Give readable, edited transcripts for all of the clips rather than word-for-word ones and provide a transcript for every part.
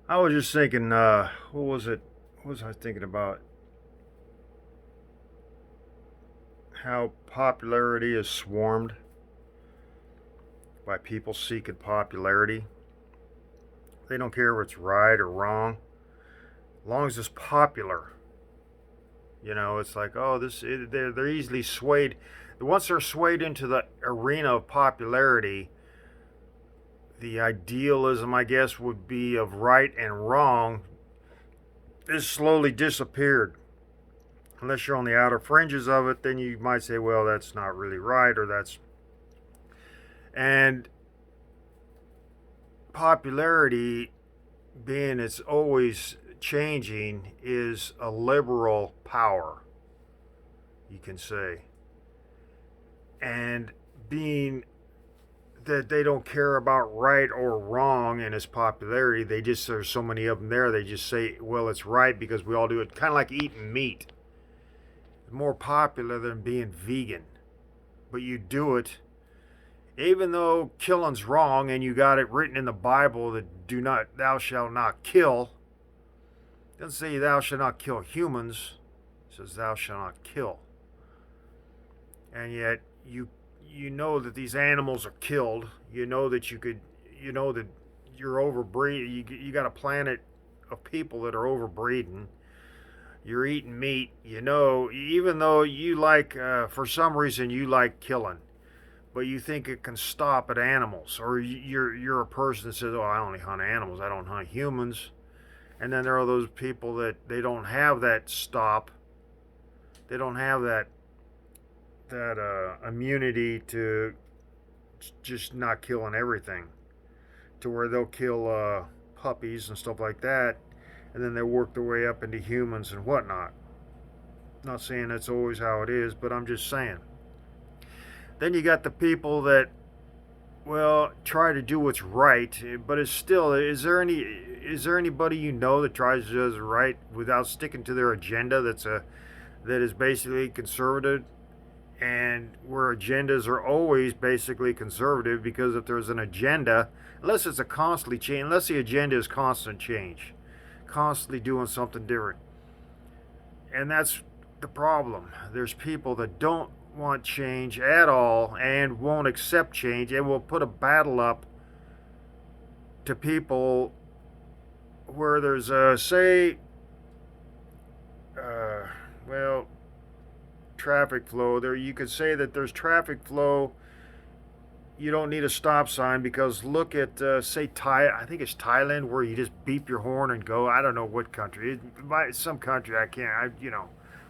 I was just thinking, what was it? What was I thinking about? How popularity is swarmed by people seeking popularity. They don't care if it's right or wrong, as long as it's popular. It's like, oh, they're easily swayed. Once they're swayed into the arena of popularity, the idealism, I guess, would be of right and wrong is slowly disappeared. Unless you're on the outer fringes of it, then you might say, well, that's not really right, or that's. And popularity, being it's always changing, is a liberal power, you can say. And being that they don't care about right or wrong in its popularity, there's so many of them there, they just say, well, it's right because we all do it. Kind of like eating meat. It's more popular than being vegan. But you do it even though killing's wrong and you got it written in the Bible that thou shalt not kill. It doesn't say thou shalt not kill humans. It says thou shalt not kill. And yet you know that these animals are killed. You know that you're overbreeding. You got a planet of people that are overbreeding. You're eating meat. Even though you like, for some reason, you like killing, but you think it can stop at animals, or you're a person that says, "Oh, I only hunt animals. I don't hunt humans." And then there are those people that they don't have that stop. They don't have that immunity to just not killing everything, to where they'll kill puppies and stuff like that, and then they work their way up into humans and whatnot. Not saying that's always how it is, but I'm just saying. Then you got the people that, well, try to do what's right, but it's still, is there anybody that tries to do what's right without sticking to their agenda that is basically conservative? And where agendas are always basically conservative, because if there's an agenda, unless it's a constantly change, unless the agenda is constant change, constantly doing something different. And that's the problem. There's people that don't want change at all and won't accept change, and will put a battle up to people where there's say well, traffic flow. There, you could say that there's traffic flow. You don't need a stop sign, because look at say I think it's Thailand, where you just beep your horn and go. I don't know what country. Some country I can't.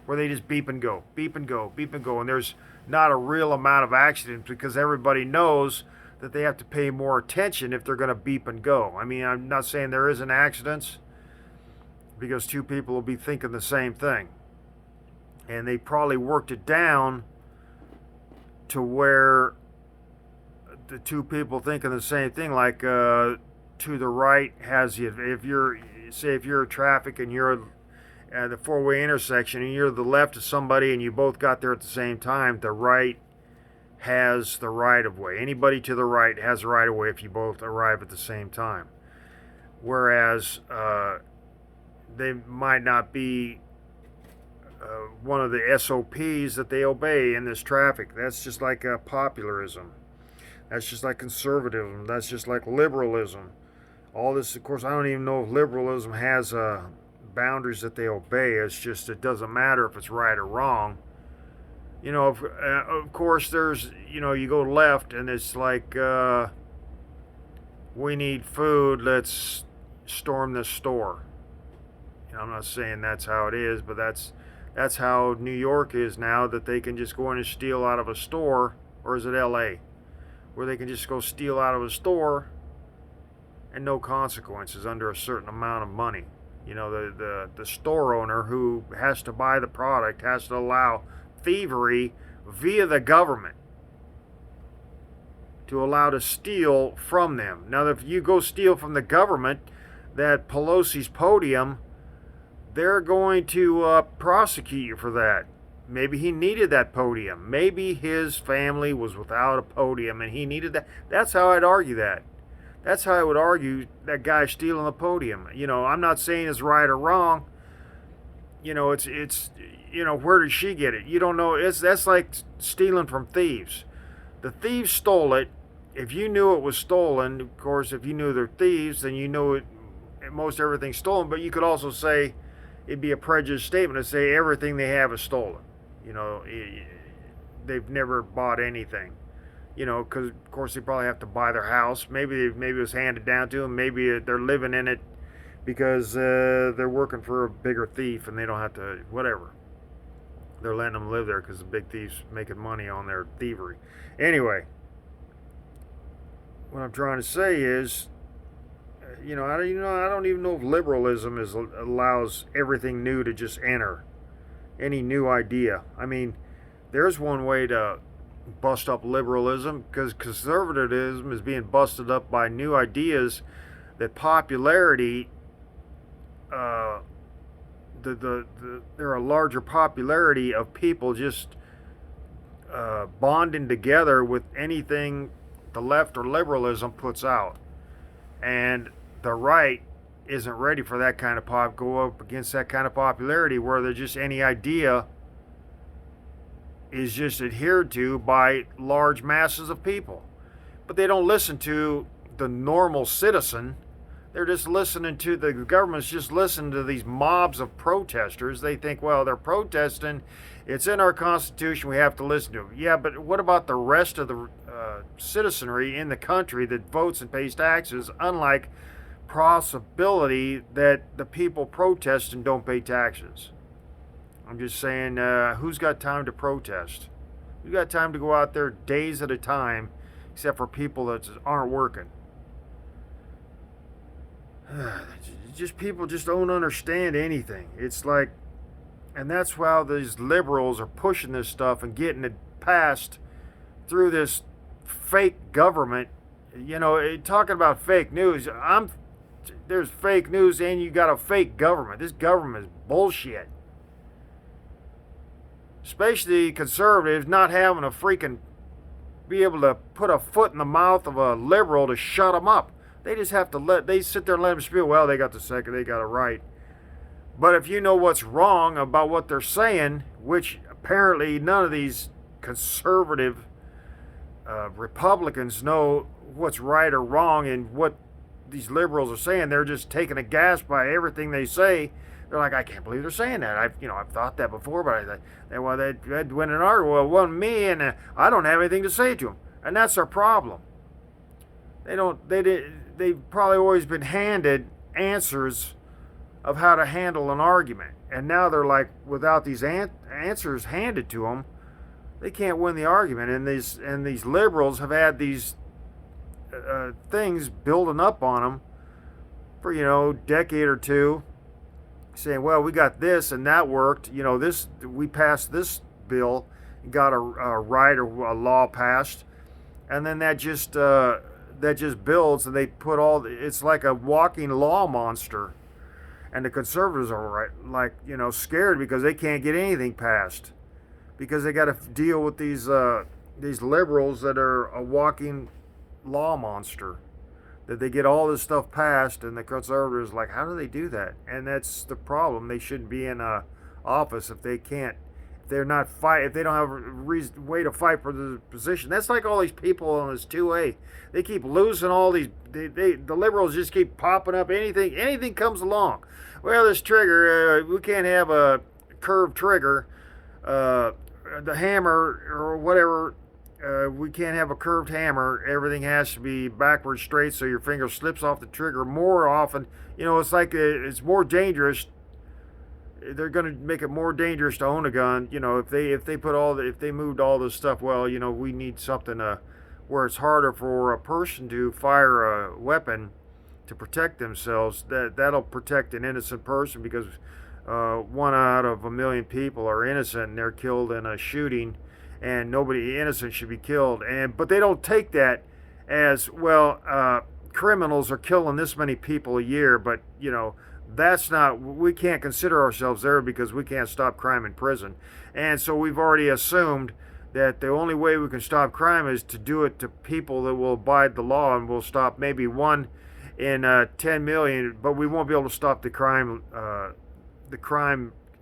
Where they just beep and go, beep and go, beep and go, and there's not a real amount of accidents, because everybody knows that they have to pay more attention if they're going to beep and go. I mean, I'm not saying there isn't accidents, because two people will be thinking the same thing, and they probably worked it down to where the two people thinking the same thing, like to the right has you. If you're in traffic and you're at the four-way intersection and you're the left of somebody and you both got there at the same time, the right has the right of way. Anybody to the right has the right of way if you both arrive at the same time. Whereas they might not be one of the SOPs that they obey in this traffic. That's just like popularism. That's just like conservatism. That's just like liberalism. All this, of course, I don't even know if liberalism has boundaries that they obey. It's just, it doesn't matter if it's right or wrong. Of course, there's, you go left and it's like, we need food, let's storm this store. I'm not saying that's how it is, but that's how New York is now, that they can just go in and steal out of a store. Or is it LA? Where they can just go steal out of a store and no consequences under a certain amount of money. The store owner who has to buy the product has to allow thievery via the government to allow to steal from them. Now, if you go steal from the government, that Pelosi's podium, they're going to prosecute you for that. Maybe he needed that podium. Maybe his family was without a podium and he needed that. That's how I'd argue that. That's how I would argue that guy stealing the podium. I'm not saying it's right or wrong. It's where did she get it? You don't know. That's like stealing from thieves. The thieves stole it. If you knew it was stolen, of course, if you knew they're thieves, then you knew it. Most everything's stolen. But you could also say it'd be a prejudiced statement to say everything they have is stolen. They've never bought anything. Because of course they probably have to buy their house. Maybe it was handed down to them. Maybe they're living in it because they're working for a bigger thief and they don't have to, whatever. They're letting them live there because the big thief's making money on their thievery. Anyway, what I'm trying to say is, I don't even know if liberalism allows everything new to just enter, any new idea. I mean, there's one way to bust up liberalism, because conservatism is being busted up by new ideas that popularity, there are a larger popularity of people just bonding together with anything the left or liberalism puts out, and the right isn't ready for that kind of go up against that kind of popularity where there's just any idea is just adhered to by large masses of people. But they don't listen to the normal citizen. They're just listening to the government's just listening to these mobs of protesters. They think, well, they're protesting. It's in our Constitution. We have to listen to them. Yeah, but what about the rest of the citizenry in the country that votes and pays taxes, unlike possibility that the people protesting don't pay taxes? I'm just saying, who's got time to protest? Who's got time to go out there days at a time, except for people that aren't working? Just people just don't understand anything. It's like, and that's how these liberals are pushing this stuff and getting it passed through this fake government. Talking about fake news, there's fake news and you got a fake government. This government is bullshit. Especially conservatives not having a freaking be able to put a foot in the mouth of a liberal to shut them up. They just have to they sit there and let them spiel. Well, they got the second, they got it right. But if you know what's wrong about what they're saying, which apparently none of these conservative Republicans know what's right or wrong and what these liberals are saying, they're just taking a gasp by everything they say. They're like, I can't believe they're saying that. I've thought that before, but I thought, well, they'd win an argument. Well, it wasn't me, and I don't have anything to say to them, and that's their problem. They've probably always been handed answers of how to handle an argument, and now they're like, without these answers handed to them, they can't win the argument. And these liberals have had these things building up on them for decade or two, saying, well, we got this and that worked. We passed this bill, got a right or a law passed, and then that just builds, and they put it's like a walking law monster. And the conservatives are scared because they can't get anything passed, because they got to deal with these liberals that are a walking law monster. That they get all this stuff passed, and the conservatives like, how do they do that? And that's the problem. They shouldn't be in office if they can't. If they're not if they don't have a way to fight for the position. That's like all these people on this 2A. They keep losing all these. The liberals just keep popping up. Anything comes along. Well, this trigger, we can't have a curved trigger. The hammer or whatever. We can't have a curved hammer. Everything has to be backward straight, so your finger slips off the trigger more often. It's like it's more dangerous. They're going to make it more dangerous to own a gun. If they moved all this stuff. Well, we need something where it's harder for a person to fire a weapon to protect themselves. That'll protect an innocent person, because 1 out of a million people are innocent and they're killed in a shooting. And nobody innocent should be killed. But they don't take that as, well, criminals are killing this many people a year, but that's not, we can't consider ourselves there because we can't stop crime in prison. And so we've already assumed that the only way we can stop crime is to do it to people that will abide the law, and we'll stop maybe one in 10 million, but we won't be able to stop the crime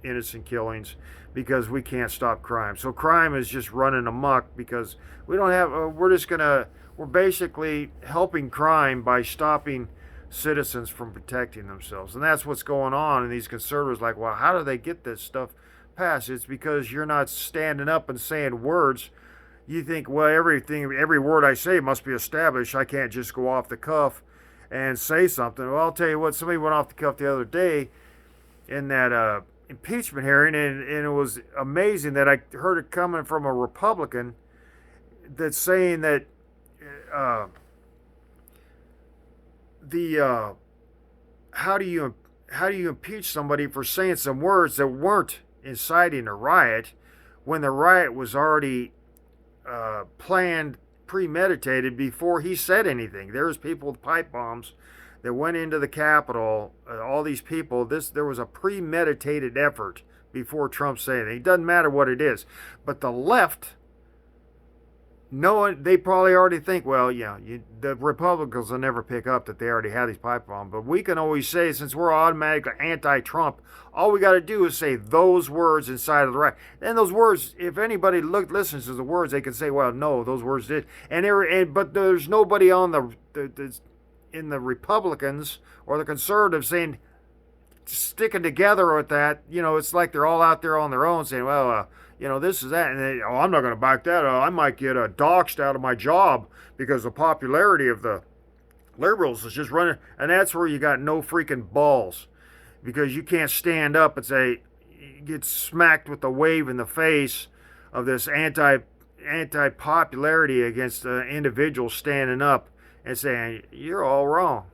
innocent killings because we can't stop crime. So crime is just running amok because we don't have. We're basically helping crime by stopping citizens from protecting themselves, and that's what's going on. And these conservatives like, well, how do they get this stuff passed? It's because you're not standing up and saying words. You think, well, every word I say must be established. I can't just go off the cuff and say something. Well, I'll tell you what. Somebody went off the cuff the other day in that impeachment hearing, and it was amazing that I heard it coming from a Republican that's saying that uh, the how do you impeach somebody for saying some words that weren't inciting a riot when the riot was already planned, premeditated before he said anything? There's people with pipe bombs that went into the Capitol. All these people. There was a premeditated effort before Trump said anything. It doesn't matter what it is, but the left, knowing they probably already think, well, yeah, the Republicans will never pick up that they already have these pipe bombs. But we can always say, since we're automatically anti-Trump, all we got to do is say those words inside of the right. And those words, if anybody listens to the words, they can say, well, no, those words did. But there's nobody on in the Republicans or the conservatives saying, sticking together with that. It's like they're all out there on their own saying, well, this is that. And I'm not going to back that. I might get doxxed out of my job because the popularity of the liberals is just running. And that's where you got no freaking balls, because you can't stand up and say, get smacked with a wave in the face of this anti-popularity against individuals standing up and saying, you're all wrong.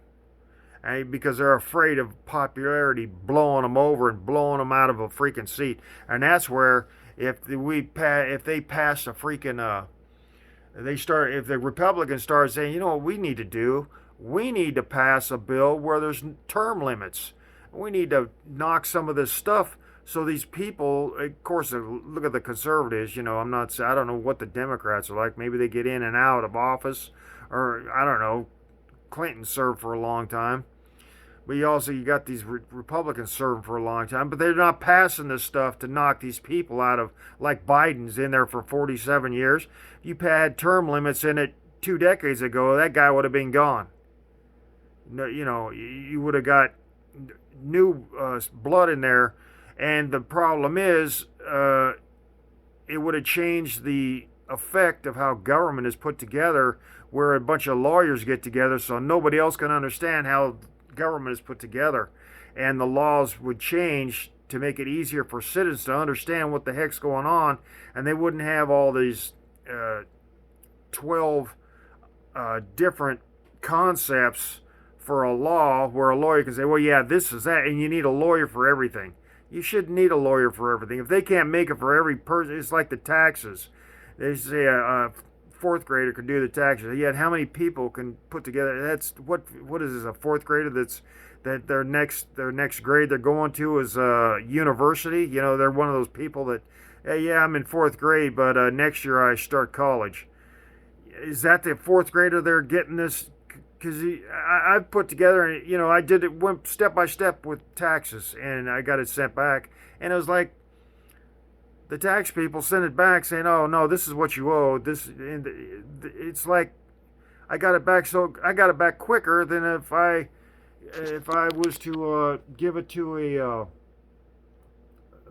Because they're afraid of popularity blowing them over and blowing them out of a freaking seat. And that's where if they pass a freaking if the Republicans start saying, what we need to do, we need to pass a bill where there's term limits. We need to knock some of this stuff so these people, of course, look at the conservatives. I don't know what the Democrats are like. Maybe they get in and out of office, or I don't know. Clinton served for a long time. But you got these Republicans serving for a long time, but they're not passing this stuff to knock these people out of, like Biden's in there for 47 years. If you had term limits in it 2 decades ago, that guy would have been gone. You would have got new blood in there, and the problem is it would have changed the effect of how government is put together, where a bunch of lawyers get together so nobody else can understand how government is put together, and the laws would change to make it easier for citizens to understand what the heck's going on, and they wouldn't have all these 12 different concepts for a law where a lawyer can say, well, yeah, this is that, and you need a lawyer for everything. You shouldn't need a lawyer for everything. If they can't make it for every person, it's like the taxes. They say a fourth grader could do the taxes. Yet how many people can put together? That's what is this, a fourth grader that their next grade they're going to is university. They're one of those people that, hey, yeah, I'm in fourth grade, but next year I start college. Is that the fourth grader they're getting this? Because I've put together, and I went step by step with taxes, and I got it sent back, and it was like, the tax people sent it back saying, "Oh no, this is what you owe." It's like I got it back, so I got it back quicker than if I was to give it to a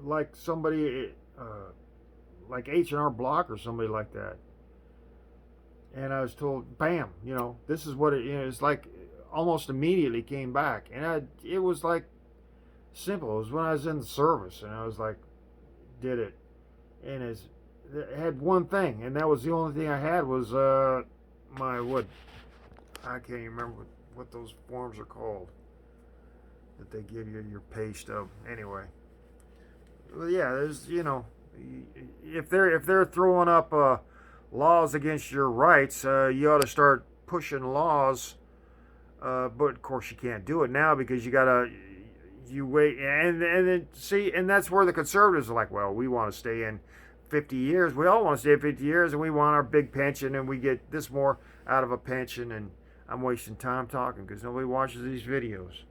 like somebody like H&R Block or somebody like that. And I was told, bam, this is what it's like. Almost immediately came back, and it was like simple. It was when I was in the service, and I was like, did it. And it had one thing, and that was the only thing I had was my what? I can't even remember what those forms are called that they give you your pay stub. Anyway, well, yeah, there's if they're throwing up laws against your rights, you ought to start pushing laws. But of course you can't do it now because you wait and then see, and that's where the conservatives are like, well, we want to stay in 50 years. We all want to stay 50 years, and we want our big pension, and we get this more out of a pension. And I'm wasting time talking because nobody watches these videos.